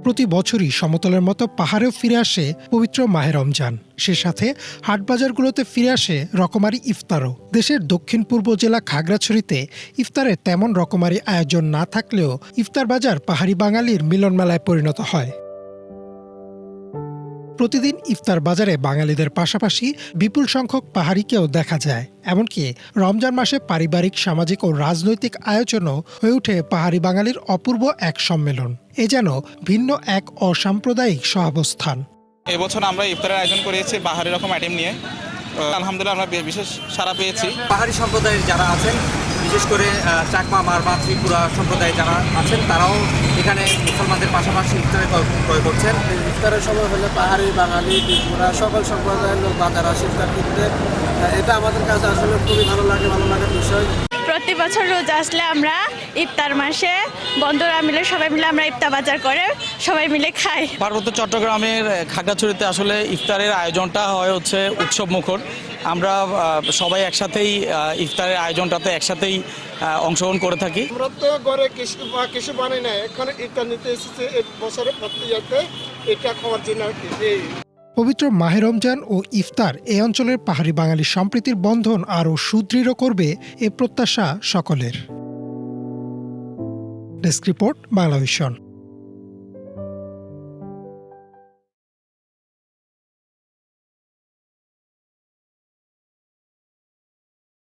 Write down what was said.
প্রতি বছরই সমতলের মতো পাহাড়েও ফিরে আসে পবিত্র মাহে রমজান। সে সাথে হাটবাজারগুলোতে ফিরে আসে রকমারি ইফতারও। দেশের দক্ষিণ পূর্ব জেলা খাগড়াছড়িতে ইফতারের তেমন রকমারি আয়োজন না থাকলেও ইফতার বাজার পাহাড়ি বাঙালির মিলন মেলায় পরিণত হয়। প্রতিদিন ইফতার বাজারে বাঙালিদের পাশাপাশি বিপুল সংখ্যক পাহাড়িকেও দেখা যায়। এমনকি রমজান মাসে পারিবারিক, সামাজিক ও রাজনৈতিক আয়োজনও হয়ে ওঠে পাহাড়ি বাঙালির অপূর্ব এক সম্মেলন। এ যেন ভিন্ন এক অসাম্প্রদায়িক সহাবস্থান। এবছর আমরা ইফতারের আয়োজন করেছি পাহাড়ি রকম আইটেম নিয়ে। আলহামদুলিল্লাহ আমরা বিশেষ সাড়া পেয়েছি। পাহাড়ি সম্প্রদায়ের যারা আছেন, বিশেষ করে চাকমা, মারমা, ত্রিপুরা সম্প্রদায় যারা আছেন, তারাও এখানে মুসলমানদের পাশাপাশি ইফতারে ক্রয় করছেন। ইফতারের সময় হলে পাহাড়ি, বাঙালি, ত্রিপুরা সকল সম্প্রদায়ের লোক বাজার আসে ইফতার কিনতে। এটা আমাদের কাছে আসলে খুবই ভালো লাগার বিষয়। প্রতি বছর রোজ আসলে আমরা ইফতার মাসে বন্ধুরা মিলে সবাই মিলে আমরা ইফতার বাজার করে সবাই মিলে খাই। পার্বত্য চট্টগ্রামের খাগড়াছড়িতে আসলে ইফতারের আয়োজনটা হয় হচ্ছে উৎসব মুখর। আমরা সবাই একসাথেই ইফতারের আয়োজনটাতে একসাথেই অংশগ্রহণ করে থাকি। আমরা তো ঘরে কিছু বানাই না, এখন ইফতার নিতে এসেছে এক বছরে প্রতি এটা খাওয়ার জন্য। পবিত্র মাহে রমজান ও ইফতার এই অঞ্চলের পাহাড়ি বাঙালি সম্প্রীতির বন্ধন আরও সুদৃঢ় করবে এ প্রত্যাশা সকলের। Desk report, Banglavision.